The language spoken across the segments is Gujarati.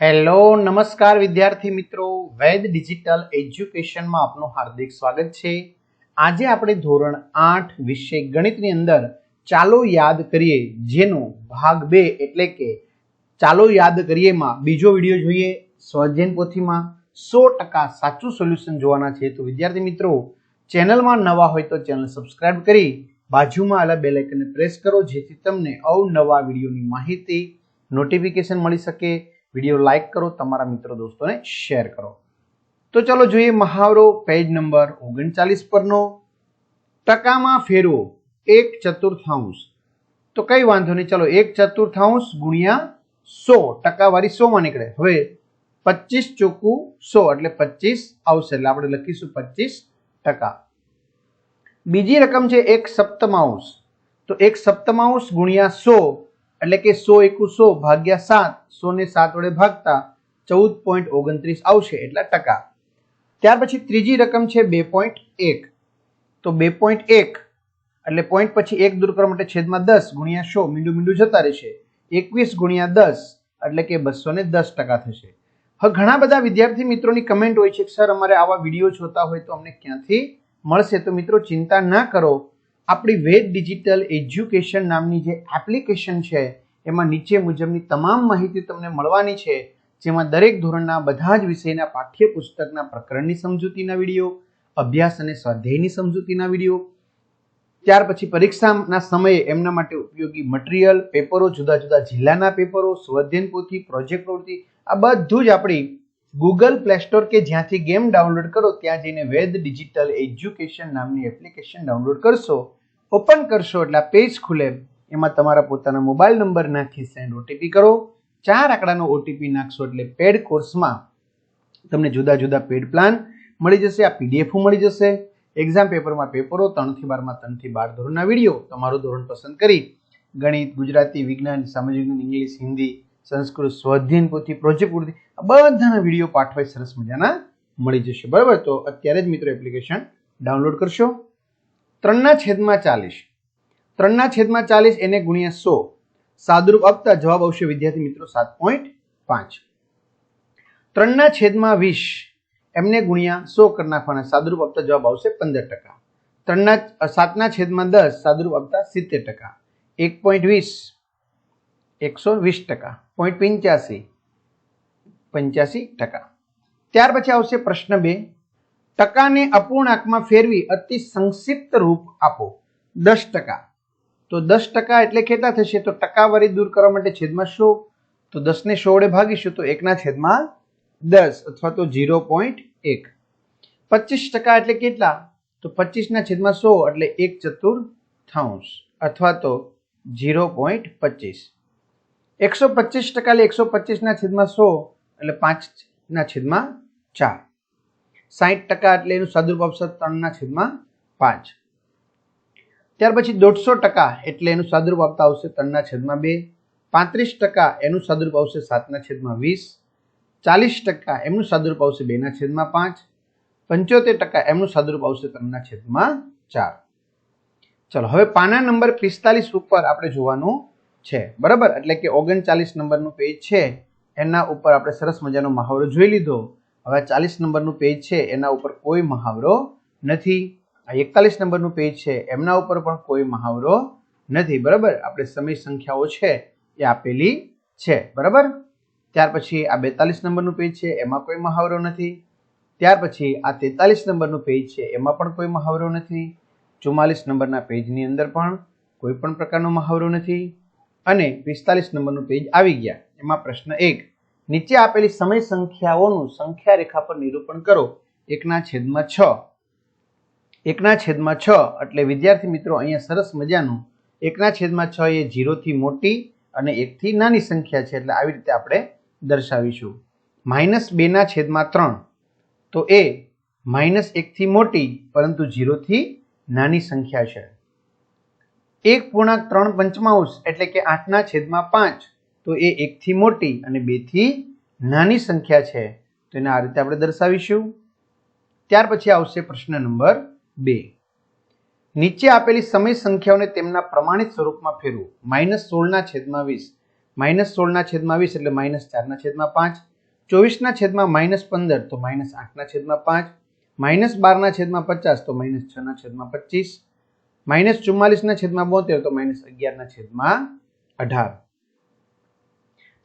હેલો નમસ્કાર વિદ્યાર્થી મિત્રો, વૈદ ડિજિટલ એજ્યુકેશનમાં આપનું હાર્દિક સ્વાગત છે। આજે આપણે ધોરણ 8 વિષય ગણિતની અંદર ચાલો યાદ કરીએ જેનો ભાગ 2 એટલે કે ચાલો યાદ કરીએમાં બીજો વિડિયો જોઈએ। સ્વાધ્યાય પોથીમાં 100% સાચું સોલ્યુશન જોવાના છે। તો વિદ્યાર્થી મિત્રો, ચેનલમાં નવા હોય તો ચેનલ સબસ્ક્રાઇબ કરી બાજુમાં આવેલા બેલ આઇકનને પ્રેસ કરો જેથી તમને અવનવા વિડિયોની માહિતી નોટિફિકેશન મળી શકે। વિડિયો લાઈક કરો, તમારા મિત્રો દોસ્તોને શેર કરો। તો ચલો જોઈએ મહાવરો પેજ નંબર 39 પરનો ટકામાં ફેરવો 1/4। તો કઈ વાંધો નહીં, ચલો 1/4 ગુણ્યા 100, ટકાવારી 100 માં નીકળે। હવે 25 ચોકુ 100 એટલે 25 આવશે, એટલે આપણે લખીશું 25%। બીજી રકમ છે 1/7, તો 1/7 ગુણ્યા 100 એટલે કે 100 × 100 ભાગ્યા 7, 100 ને 7 વડે ભાગતા 14.29 આવશે એટલા ટકા। ત્યાર પછી ત્રીજી રકમ છે 2.1, તો 2.1 એટલે પોઈન્ટ પછી 1 દૂર કરવા માટે છેદમાં 10 ગુણ્યા 100, મીંડું મીંડું જતા રહેશે, 21 ગુણ્યા 10 એટલે કે 210% થશે। હવે ઘણા બધા વિદ્યાર્થી મિત્રોની કમેન્ટ હોય છે કે સર અમારે આવા વિડીયો જોતા હોય તો અમને ક્યાંથી મળશે? તો મિત્રો ચિંતા ના કરો, આપણી વૈદ ડિજિટલ એજ્યુકેશન નામની જે એપ્લિકેશન છે એમાં નીચે મુજબની તમામ માહિતી તમને મળવાની છે, જેમાં દરેક ધોરણના બધા જ વિષયના પાઠ્યપુસ્તકના પ્રકરણની સમજૂતીના વિડીયો, અભ્યાસ અને સ્વાધ્યાયની સમજૂતીના વિડીયો, ત્યાર પછી પરીક્ષાના સમયે એમના માટે ઉપયોગી મટીરિયલ, પેપરો, જુદા જુદા જિલ્લાના પેપરો, સ્વાધ્યાય પોથી, પ્રોજેક્ટ પ્રવૃત્તિ, આ બધું જ આપણી ગૂગલ પ્લે સ્ટોર કે જ્યાંથી ગેમ ડાઉનલોડ કરો ત્યાં જઈને વૈદ ડિજિટલ એજ્યુકેશન નામની એપ્લિકેશન ડાઉનલોડ કરશો, ઓપન કરશો એટલે આ પેજ ખુલે। એમાં તમારા પોતાના મોબાઈલ નંબર નાખી સેન્ડ ઓટીપી કરો, 4 આંકડાનો ઓટીપી નાખશો એટલે પેડ કોર્સમાં તમને જુદા જુદા પેડ પ્લાન મળી જશે, આ પીડીએફ મળી જશે, એક્ઝામ પેપરમાં પેપરો, 3 થી 12 માં 3 થી 12 ધોરણના વિડીયો, તમારું ધોરણ પસંદ કરી ગણિત, ગુજરાતી, વિજ્ઞાન, સામાજિક વિજ્ઞાન, ઇંગ્લિશ, હિન્દી, સંસ્કૃત, સ્વાધ્યાય પોથી, પ્રોજેક્ટ પૂર્તિ, આ બધાના વિડીયો પાઠવાય સરસ મજાના મળી જશે, બરાબર? તો અત્યારે જ મિત્રો એપ્લિકેશન ડાઉનલોડ કરશો। 3/40, 3/40 એને ગુણ્યા 100, સાદુરૂપ આપતા જવાબ આવશે વિદ્યાર્થી મિત્રો 7.5। 3/20 એમને ગુણ્યા 100 કરી નાખવાના, સાદુરૂપ આપતા જવાબ આવશે 15%। 7/10 સાદુરૂપ આપતા 70%। 1.20 120%, 0.85 85%। ત્યાર પછી આવશે પ્રશ્ન 2, ટકાને અપૂર્ણાંકમાં ફેરવી અતિ સંક્ષિપ્ત રૂપ આપો 10%। તો 10% એટલે કેટલા થશે? તો ટકાવારી દૂર કરવા માટે છેદમાં 100, તો 10 ને 100 વડે ભાગીશું તો 1/10 અથવા તો 0.1। 25% એટલે કેટલા? તો 25/100 એટલે 1/4 અથવા તો 0.25। 125% એટલે 125/100 એટલે 5/4। 60% એટલે એનું સાદુરૂપ આવશે 3/5। ત્યાર પછી 150% એટલે એનું સાદુરૂપ આપતા આવશે 3/2। 35% એનું સાદુરૂપ આવશે 7/20। 40% એમનું સાદુરૂપ આવશે 2/5। 75% એમનું સાદુરૂપ આવશે 3/4। ચલો હવે પાના નંબર 45 ઉપર આપણે જોવાનું છે, બરાબર? એટલે કે 39 નંબરનું પેજ છે એના ઉપર આપણે સરસ મજાનો મહાવરો જોઈ લીધો। હવે 40 નંબરનું પેજ છે એના ઉપર કોઈ મહાવરો નથી, આ 41 નંબરનું પેજ છે એમના ઉપર પણ કોઈ મહાવરો નથી, બરાબર? આપણે સમય સંખ્યાઓ છે એ આપેલી છે, બરાબર? ત્યાર પછી આ 42 નંબરનું પેજ છે એમાં કોઈ મહાવરો નથી, ત્યાર પછી આ 43 નંબરનું પેજ છે એમાં પણ કોઈ મહાવરો નથી, 44 નંબરના પેજની અંદર પણ કોઈ પણ પ્રકારનો મહાવરો નથી, અને 45 નંબરનું પેજ આવી ગયા। એમાં પ્રશ્ન 1, નીચે આપેલી સમય સંખ્યાઓનું સંખ્યા રેખા પર નિરૂપણ કરો 1/6। 1/6 એટલે વિદ્યાર્થી મિત્રો અહીંયા સરસ મજાનું 1/6 એ 0 થી મોટી અને 1 થી નાની સંખ્યા છે, એટલે આવી રીતે આપણે દર્શાવીશું। -2/3 તો એ -1 થી મોટી પરંતુ 0 થી નાની સંખ્યા છે। 1.3 એટલે કે 8/5 તો એ 1 થી મોટી અને 2 થી નાની સંખ્યા છે, તો એને આ રીતે આપણે દર્શાવીશું। ત્યાર પછી આવશે પ્રશ્ન નંબર 2, નીચે આપેલી સમય સંખ્યાઓને તેમના પ્રમાણિત સ્વરૂપમાં ફેરવો। -16/20, -16/20 એટલે -4/5, 24/-15 તો -8/5, -12/50 તો -6/25, -44/72 તો -11/18.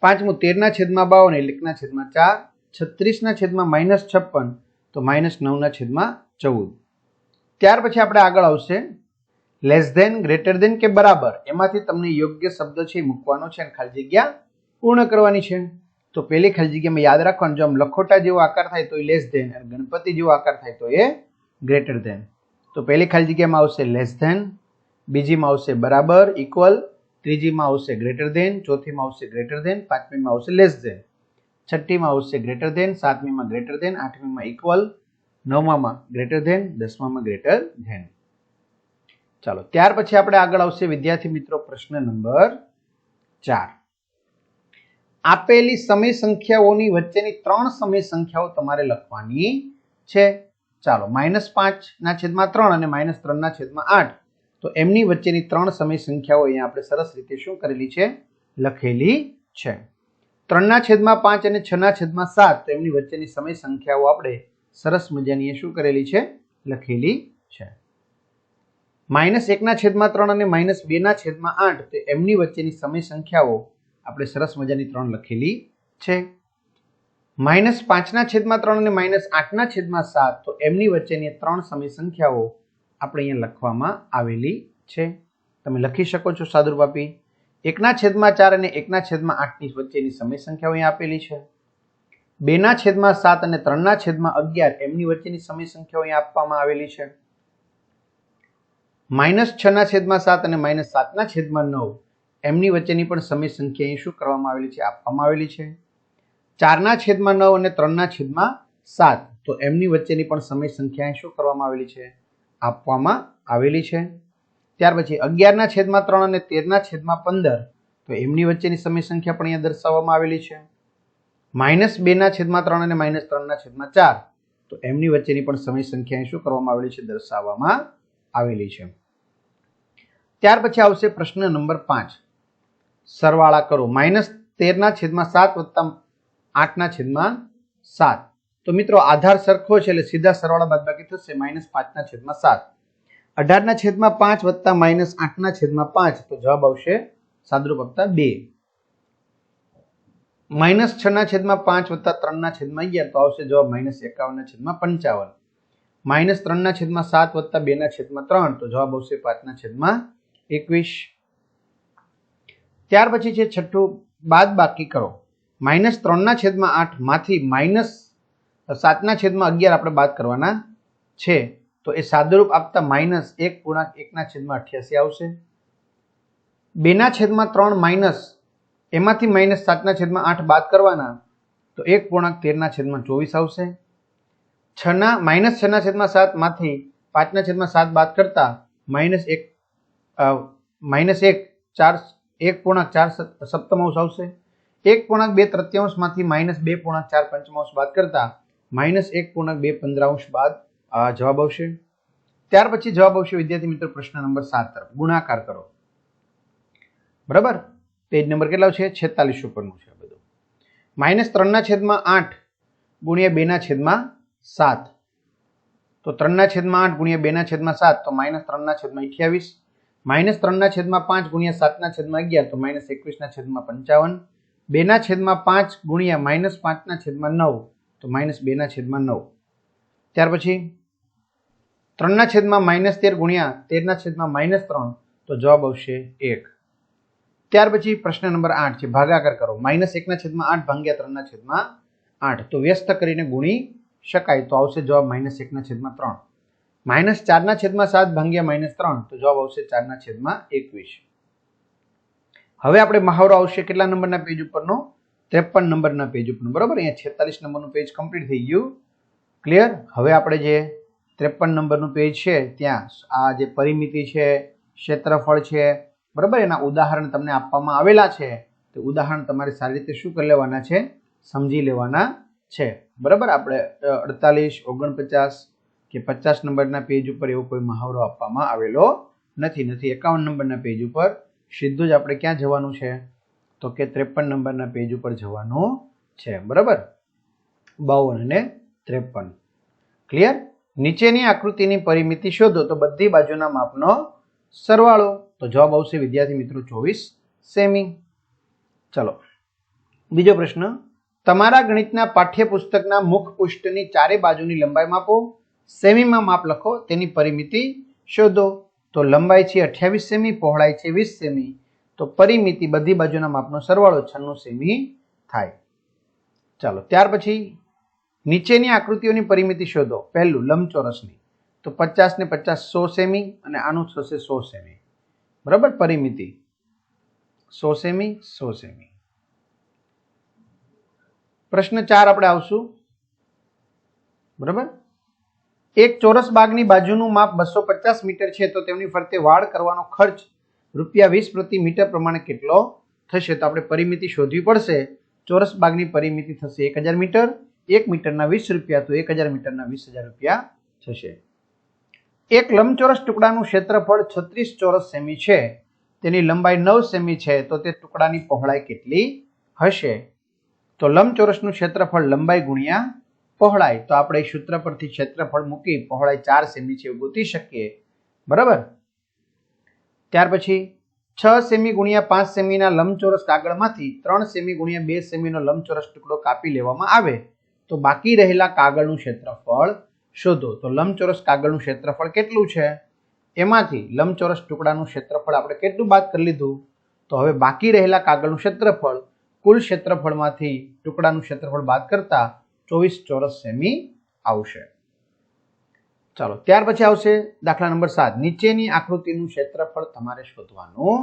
પાંચમું 13/52 1/4, 36/-56 તો -9/14. ત્યાર પછી આપણે આગળ આવશે લેસ ધેન, ગ્રેટર ધેન કે બરાબર. એમાંથી તમને યોગ્ય શબ્દ છે મૂકવાનો છે અને ખાલી જગ્યા પૂર્ણ કરવાની છે. તો પહેલી ખાલી જગ્યામાં યાદ રાખવાનું, જો આમ લખોટા જેવો આકાર થાય તો એ લેસ ધેન અને ગણપતિ જેવો આકાર થાય તો એ ગ્રેટર ધેન. તો પહેલી ખાલી જગ્યામાં આવશે લેસ ધેન, બીજીમાં આવશે બરાબર ઇક્વલ, ત્રીજીમાં આવશે ગ્રેટર ધેન, ચોથીમાં આવશે ગ્રેટર ધેન, પાંચમીમાં આવશે લેસ ધેન, છઠ્ઠીમાં આવશે ગ્રેટર ધેન, સાતમીમાં ગ્રેટર ધેન, આઠમીમાં ઇક્વલ, નવમામાં ગ્રેટર ધેન, દસમામાં ગ્રેટર ધેન. ચાલો ત્યાર પછી આપણે આગળ આવશે વિદ્યાર્થી મિત્રો પ્રશ્ન નંબર 4. આપેલી સમય સંખ્યાઓની વચ્ચેની 3 સમય સંખ્યાઓ તમારે લખવાની છે. ચાલો -5/3 અને -3/8 તો એમની વચ્ચેની 3 સમય સંખ્યાઓ અહીંયા આપણે સરસ રીતે શું કરેલી છે, લખેલી છે. 3/5 અને 6/7 તો એમની વચ્ચેની સમય સંખ્યાઓ આપણે સરસ મજાની શું કરેલી છે, લખેલી છે. -1/3 અને -2/8 તો એમની વચ્ચેની સમય સંખ્યાઓ આપણે સરસ મજાની 3 લખેલી છે. -5/3 અને -8/7 તો એમની વચ્ચેની 3 સમય સંખ્યાઓ આપણે અહીંયા લખવામાં આવેલી છે. તમે લખી શકો છો સાદુરૂપ આપી. 1/4 અને 1/8 ની વચ્ચેની સમય સંખ્યાઓ અહીંયા આપેલી છે. 2/7 અને 3/11 એમની વચ્ચેની સમય સંખ્યાઓ અહીંયા આપવામાં આવેલી છે. -6/7 અને -7/9 એમની વચ્ચેની પણ સમય સંખ્યા અહીં શું કરવામાં આવેલી છે, આપવામાં આવેલી છે. 4/9 અને 3/7 તો એમની વચ્ચેની પણ સમય સંખ્યા શું કરવામાં આવેલી છે, આપવામાં આવેલી છે. ત્યાર પછી 11/3 અને 13/15 તો એમની વચ્ચેની સમય સંખ્યા પણ અહીંયા દર્શાવવામાં આવેલી છે. -2/3 અને -3/4 તો એમની વચ્ચેની પણ સમય સંખ્યા શું કરવામાં આવેલી છે, દર્શાવવામાં આવેલી છે. ત્યાર પછી આવશે પ્રશ્ન નંબર 5. સરવાળા કરો. -13/7 + 8/7 તો મિત્રો આધાર સરખો છે એટલે સીધા સરવાળા બાદબાકી થશે. -5/7 18/5 + -8/5 તો જવાબ આવશે સાદુરૂપ આપતા 2. -6/5 + 3/11 તો આવશે જવાબ -51/55. -3/7 + 2/3 તો જવાબ આવશે 5/21. ત્યાર પછી છે છઠ્ઠું, બાદ બાકી કરો. -3/8 માંથી -7/11 આપણે બાદ કરવાના છે. તો એ સાદુરૂપ આપતા -1/1/88 આવશે. 2/3 માઇનસ એમાંથી -7/8 બાદ કરવાના તો 1/13/24 આવશે. -6/7 માંથી 5/7 બાદ કરતા -1/4 આવશે. 1/2 માંથી -2/4 બાદ કરતા -1/2 બાદ જવાબ આવશે. ત્યાર પછી જવાબ આવશે વિદ્યાર્થી મિત્રો પ્રશ્ન નંબર 7 તરફ. ગુણાકાર કરો. બરાબર, પેજ નંબર કેટલો છે, 46 ઉપરનું છે બધું. -3/8 ગુણ્યા 2/7 તો 3/8 ગુણ્યા 2/7 તો -3/28. -3/5 ગુણ્યા 7/11 તો -21/55. 2/5 ગુણ્યા -5/9 તો -2/9. ત્યાર પછી 3/-13 ગુણ્યા 13/-3 તો જવાબ આવશે 1. ત્યાર પછી પ્રશ્ન નંબર 8 છે, ભાગાકાર કરો. -1/8 ભાગ્યા 3/8 તો વ્યસ્ત કરીને ગુણી શકાય તો આવશે જવાબ -1/3. -4/7 ભાગ્યા -3 તો જવાબ આવશે 4/21. હવે આપણે મહાવરો આવશે કેટલા નંબરના પેજ ઉપરનો, 53 નંબરના પેજ ઉપરનો. બરાબર, અહીંયા 46 નંબરનું પેજ કમ્પ્લીટ થઈ ગયું. ક્લિયર. હવે આપણે જે 53 નંબરનું પેજ છે ત્યાં આ જે પરિમિતિ છે, ક્ષેત્રફળ છે, બરાબર, એના ઉદાહરણ તમને આપવામાં આવેલા છે. તો ઉદાહરણ તમારે સારી રીતે શું કરી લેવાના છે, સમજી લેવાના છે. બરાબર, આપણે 48, 49 કે 50 નંબરના પેજ ઉપર એવો કોઈ મહાવરો આપવામાં આવેલો નથી. 51 નંબરના પેજ ઉપર સીધું જ આપણે ક્યાં જવાનું છે, તો કે 53 નંબરના પેજ ઉપર જવાનું છે. બરાબર, 52 અને 53. ક્લિયર? નીચેની આકૃતિની પરિમિતિ શોધો તો બધી બાજુના માપનો સરવાળો. તો જવાબ આવશે વિદ્યાર્થી મિત્રો 24 સેમી. ચલો બીજો પ્રશ્ન, તમારા ગણિતના પાઠ્યપુસ્તકના મુખ પૃષ્ઠની ચારે બાજુની લંબાઈ માપો, સેમીમાં માપ લખો, તેની પરિમિતિ શોધો. તો લંબાઈ છે 28 સેમી, પહોળાઈ છે 20 સેમી. તો પરિમિતિ બધી બાજુના માપનો સરવાળો 96 સેમી થાય. ચાલો ત્યાર પછી નીચેની આકૃતિઓની પરિમિતિ શોધો. પહેલું લંબચોરસની, તો 50 ને 50 100 સેમી અને આનું થશે 100 સેમી. બરાબર, પરિમિતિ 100 સેમી 100 સેમી. પ્રશ્ન 4 આપણે આવશું. બરાબર, એક ચોરસ બાગની બાજુનું માપ 250 મીટર છે, તો તેમની ફરતે વાડ કરવાનો ખર્ચ ₹20 પ્રતિ મીટર પ્રમાણે કેટલો થશે? તો આપણે પરિમિતિ શોધવી પડશે. ચોરસ બાગની પરિમિતિ થશે 1000 મીટર, 1 મીટરના 20 રૂપિયા, તો 1000 મીટરના 20000 રૂપિયા થશે. એક લંબચોરસ ટુકડાનું ક્ષેત્રફળ 36 ચોરસ સેમી છે, તેની લંબાઈ 9 સેમી છે, તો તે ટુકડાની પહોળાઈ કેટલી હશે? તો લંબચોરસનું ક્ષેત્રફળ લંબાઈ ગુણ્યા પહોળાઈ. તો આપણે સૂત્ર પરથી ક્ષેત્રફળ મૂકી પહોળાઈ 4 સેમી છે એવું ગોતી શકીએ. બરાબર, ત્યાર પછી 6 સેમી ગુણ્યા 5 સેમીના લંબચોરસ કાગળમાંથી 3 સેમી ગુણ્યા 2 સેમીનો લંબચોરસ ટુકડો કાપી લેવામાં આવે તો બાકી રહેલા કાગળનું ક્ષેત્રફળ શોધો. તો લંબચોરસ કાગળનું ક્ષેત્રફળ કેટલું છે? એમાંથી લંબચોરસ ટુકડાનું ક્ષેત્રફળ આપણે કેટલું બાદ કરી લીધું? તો હવે બાકી રહેલા કાગળનું ક્ષેત્રફળ કુલ ક્ષેત્રફળમાંથી ટુકડાનું ક્ષેત્રફળ બાદ કરતા 24 ચોરસ સેમી આવશે. ચાલો ત્યાર પછી આવશે દાખલા નંબર 7. નીચેની આકૃતિનું ક્ષેત્રફળ તમારે શોધવાનું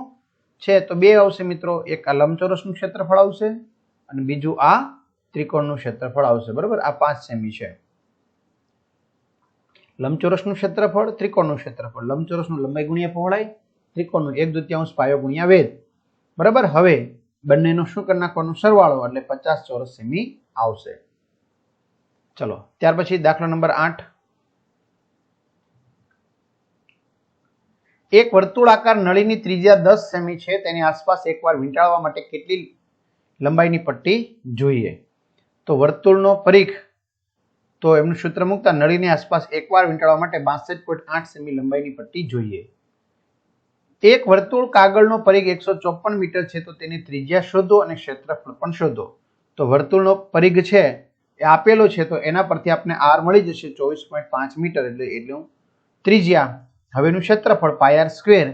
છે. તો બે આવશે મિત્રો, એક આ લંબચોરસનું ક્ષેત્રફળ આવશે અને બીજું આ ત્રિકોણનું ક્ષેત્રફળ આવશે. બરાબર, આ 5 સેમી છે. લંબચોરસનું ક્ષેત્રફળ, ત્રિકોણનું ક્ષેત્રફળ. લંબચોરસનું લંબાઈ ગુણ્યા પહોળાઈ, ત્રિકોણનું 1/2 પાયો ગુણ્યા વેધ. બરાબર, હવે બંનેનો શું કરી નાખવાનો? સરવાળો, એટલે 50 ચોરસ સેમી આવશે. ચલો ત્યાર પછી દાખલા નંબર 8. એક વર્તુળાકાર નળીની ત્રિજ્યા 10 સેમી છે, તેની આસપાસ એકવાર વીંટાળવા માટે કેટલી લંબાઈની પટ્ટી જોઈએ? તો વર્તુળનો પરિઘ, તો એમનું સૂત્ર મૂકતા નળીની આસપાસ એકવાર વીંટાળવા માટે 62.8 સેમી લંબાઈની પટ્ટી જોઈએ. એક વર્તુળ કાગળનો પરિઘ 154 મીટર છે, તો તેની ત્રિજ્યા શોધો અને ક્ષેત્રફળ પણ શોધો. તો વર્તુળનો પરિઘ છે એ આપેલો છે, તો એના પરથી આપણે r મળી જશે 24.5 મીટર, એટલે ત્રિજ્યા. હવે એનું ક્ષેત્રફળ પાય r સ્ક્વેર,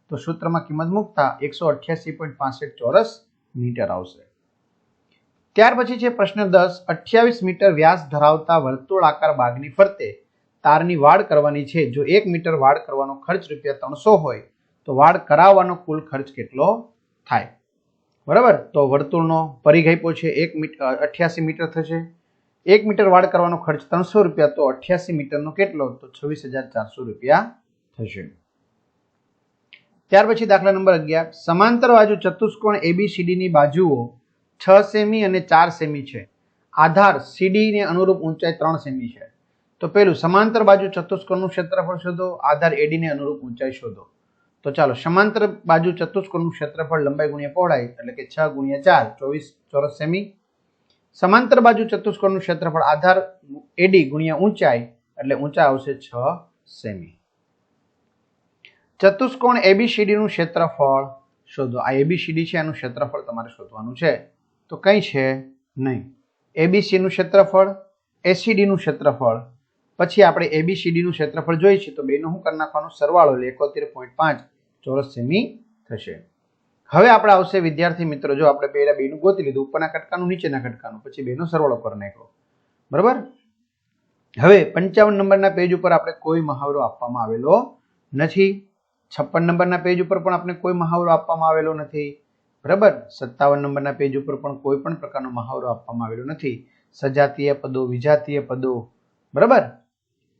તો સૂત્રમાં કિંમત મૂકતા 188.65 ચોરસ મીટર આવશે. ત્યાર પછી છે પ્રશ્ન 10. 28 મીટર વ્યાસ ધરાવતા વર્તુળાકાર બાગની ફરતે તારની વાડ કરવાની છે. જો 1 મીટર વાડ કરવાનો ખર્ચ ₹300 હોય તો વાડ કરાવવાનો કુલ ખર્ચ કેટલો થાય? બરાબર, તો વર્તુળનો પરિઘ આપ્યો છે 88 મીટર થશે. 1 મીટર વાડ કરવાનો ખર્ચ ₹300, તો 88 મીટરનો કેટલો? તો 26,400 રૂપિયા થશે. ત્યાર પછી દાખલા નંબર 11. સમાંતર બાજુ ચતુષ્કોણ ABCD ની બાજુઓ 6 સેમી અને 4 સેમી છે. આધાર CD ને અનુરૂપ ઊંચાઈ 3 સેમી છે. તો પેલું સમાંતર બાજુ ચતુષ્કોણનું ક્ષેત્રફળ શોધો, આધાર AD ને અનુરૂપ ઊંચાઈ શોધો. તો ચાલો, સમાંતર બાજુ ચતુષ્કોણનું ક્ષેત્રફળ લંબાઈ ગુણ્યા પહોળાઈ, એટલે કે 6 ગુણ્યા 4 24 ચોરસ સેમી. સમાંતર બાજુ ચતુષ્કોણનું ક્ષેત્રફળ આધાર AD ગુણ્યા ઊંચાઈ, એટલે ઊંચાઈ આવશે 6 સેમી. ચતુષ્કોણ ABCD નું ક્ષેત્રફળ શોધો. આ ABCD છે, એનું ક્ષેત્રફળ તમારે શોધવાનું છે. તો કઈ છે નહીં. ABC નું ક્ષેત્રફળ, ACD નું ક્ષેત્રફળ, પછી આપણે ABCD નું ક્ષેત્રફળ જોઈએ છે, તો બેનો શું કરી નાખવાનો? સરવાળો, એટલે 71.5 ચોરસ સેમી થશે. હવે આપણે આવશે વિદ્યાર્થી મિત્રો, જો આપણે પહેલા બેનું ગોતી લીધું, ઉપરના કટકાનું નીચેના કટકાનું, પછી બેનો સરવાળો કરી નાખ્યો. બરાબર, હવે 55 નંબરના પેજ ઉપર આપણે કોઈ મહાવરો આપવામાં આવેલો નથી. 56 નંબરના પેજ ઉપર પણ આપણે કોઈ મહાવરો આપવામાં આવેલો નથી. બરાબર, 57 નંબરના પેજ ઉપર પણ કોઈ પણ પ્રકારનો મહાવરો આપવામાં આવેલો નથી. સજાતીય પદો, વિજાતીય પદો, બરાબર,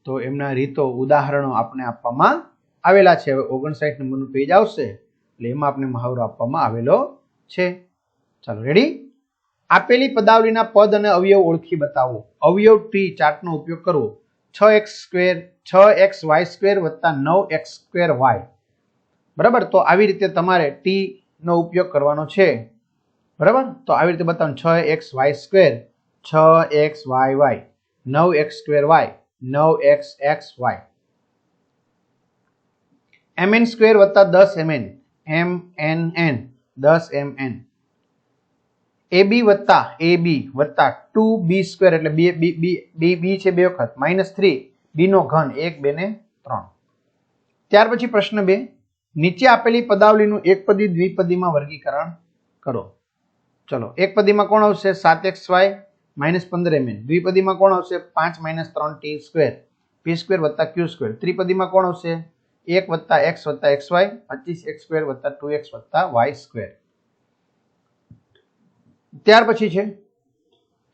તો એમના રીતો, ઉદાહરણો આપણે આપવામાં આવેલા છે. હવે 59 નંબરનું પેજ આવશે, એટલે એમાં આપણે મહાવરો આપવામાં આવેલો છે. ચાલો રેડી. આપેલી પદાવલીના પદ અને અવયવ ઓળખી બતાવો. અવયવ T ચાર્ટનો ઉપયોગ કરવો. 6xy² વત્તા 9x²y. બરાબર, તો આવી રીતે તમારે T નો ઉપયોગ કરવાનો છે. બરાબર, તો આવી રીતે બતાવો. 6xy² 6xy 9x2y 9xxy mn² વત્તા 10mn mnn 10mn ab વત્તા ab વત્તા 2b² એટલે b છે બે વખત -3 b નો ઘન 1 2 ને 3. ત્યાર પછી પ્રશ્ન 2, નીચે આપેલી પદાવલીનું એકપદી દ્વિપદીમાં વર્ગીકરણ કરો. ચલો, એકપદીમાં કોણ આવશે? 7xy -15mn. દ્વિપદીમાં કોણ આવશે? 5 - 3t² p² વત્તા q². ત્રિપદીમાં કોણ આવશે? 1 વત્તા x વત્તા xy 25x² વત્તા 2x વત્તા y². ત્યાર પછી છે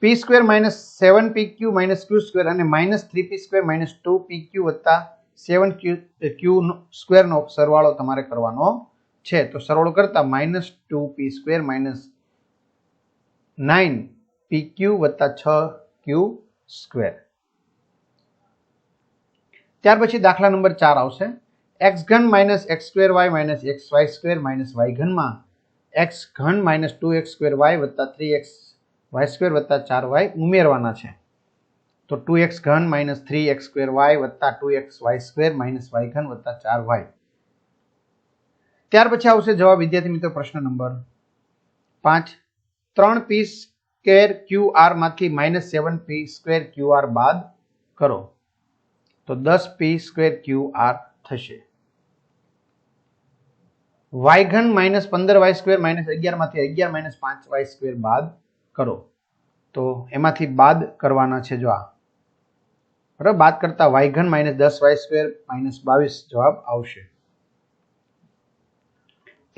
p² -7pq q² અને -3p² -2pq વત્તા 7q² નો સરવાળો તમારે કરવાનો છે. તો સરવાળો કરતા -2p² -9pq વત્તા 6q². ત્યાર પછી દાખલા નંબર 4 આવશે. x³ -x2y xy² y³ માં x³ -2x2y વત્તા 3xy² વત્તા 4y ઉમેરવાના છે. તો 2x³ -3x2y વત્તા 2xy² y³ વત્તા 4y. ત્યાર પછી આવશે જવાબ વિદ્યાર્થી મિત્રો પ્રશ્ન નંબર 5. 3p² QR માંથી -7p² QR બાદ કરો. તો 10p² QR થશે. y³ -15y² -11 માંથી 11 -5y² બાદ કરો. તો એમાંથી બાદ કરવાના છે. જો આ બરાબર, બાદ કરતા y³ -10y² -22 જવાબ આવશે.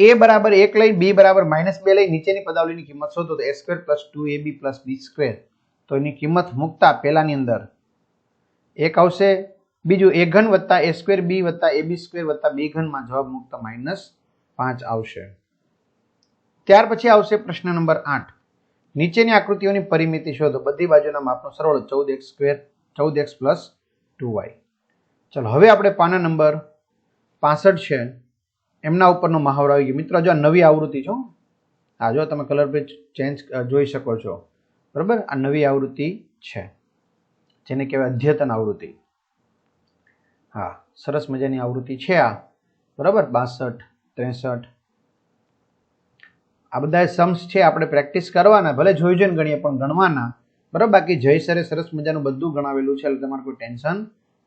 a બરાબર 1 લઈ b બરાબર -2 લઈ નીચેની પદાવલીની કિંમત શોધો. તો a² + 2ab + b². તો એની કિંમત મૂકતા પહેલાની અંદર 1 આવશે, બીજું a³ વત્તા a²b વત્તા ab² વત્તા b³ માં જવાબ મૂકતા -5 આવશે. ત્યાર પછી આવશે પ્રશ્ન નંબર 8. નીચેની આકૃતિઓની પરિમિતિ શોધો. બધી બાજુના માપનો સરવાળો 14x + 2y. ચલો, હવે આપણે પાના નંબર 65 છે એમના ઉપરનો મહાવરો આવી ગયો. મિત્રો જો આ નવી આવૃત્તિ છે. આ જો તમે કલર પેજ ચેન્જ જોઈ શકો છો. બરાબર, આ નવી આવૃત્તિ છે જેને કહેવાય અદ્યતન આવૃત્તિ. હા, સરસ મજાની આવૃત્તિ છે આ. બરાબર, 62 63 આ બધા સમ્સ છે. આપણે પ્રેક્ટિસ કરવાના, ભલે જોઈ જોઈને ગણીએ પણ ગણવાના. બરાબર, બાકી જય સરે સરસ મજાનું બધું ગણાવેલું છે એટલે તમારે કોઈ ટેન્શન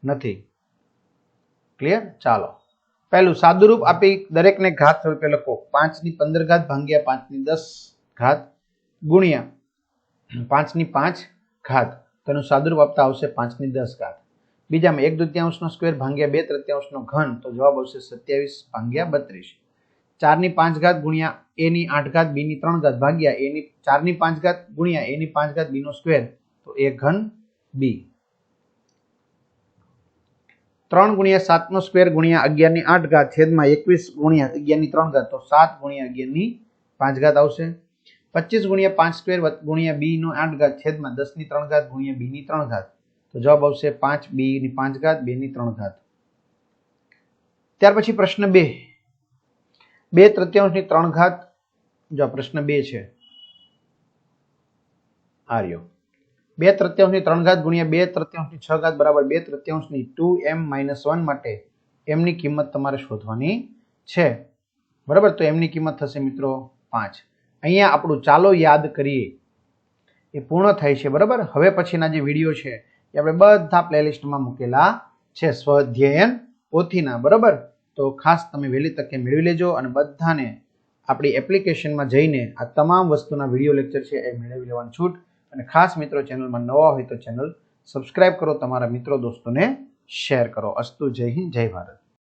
નથી. ક્લિયર? ચાલો, પહેલું સાદુરૂપ આપી દરેકને ઘાત સ્વરૂપે લખો. 5^15 ભાગ્યા 5^10 ગુણ્યા 5^5. તેનું સાદુરૂપ આપતા આવશે 5^10. બીજામાં 1/2 ભાગ્યા 2/3 ઘન. તો જવાબ આવશે 27/32. 4^5 ગુણ્યા a8 b3 ભાગ્યા a4^5 ગુણ્યા a5 b². તો a³ b. 3 ગુણ્યા 7² ગુણ્યા 11^8 છેદમાં 21 ગુણ્યા 11^3. તો 7 ગુણ્યા 11^5 આવશે. 25 ગુણ્યા 5² ગુણ્યા b8 છેદમાં 10^3 ગુણ્યા b3. તો જવાબ આવશે 5b5 2^3. ત્યાર પછી પ્રશ્ન 2. 2/3 જો પ્રશ્ન 2 છે. આર્યો 2/3 ગુણ્યા 2/6 બરાબર 2/3 2m - 1 માટે m ની કિંમત તમારે શોધવાની છે. બરાબર, તો m ની કિંમત થશે મિત્રો 5. અહીંયા આપણું ચાલો યાદ કરીએ એ પૂર્ણ થાય છે. બરાબર, હવે પછીના જે વિડીયો છે એ આપણે બધા પ્લેલિસ્ટમાં મૂકેલા છે સ્વઅધ્યયન પોથીના. બરાબર, તો ખાસ તમે વહેલી તકે મેળવી લેજો અને બધાને આપણી એપ્લિકેશનમાં જઈને આ તમામ વસ્તુના વિડીયો લેક્ચર છે એ મેળવી લેવાની છૂટ. અને ખાસ મિત્રો ચેનલમાં નવા હોય તો ચેનલ સબસ્ક્રાઇબ કરો, તમારા મિત્રો દોસ્તોને શેર કરો. અસ્તુ, જય હિન્દ, જય ભારત.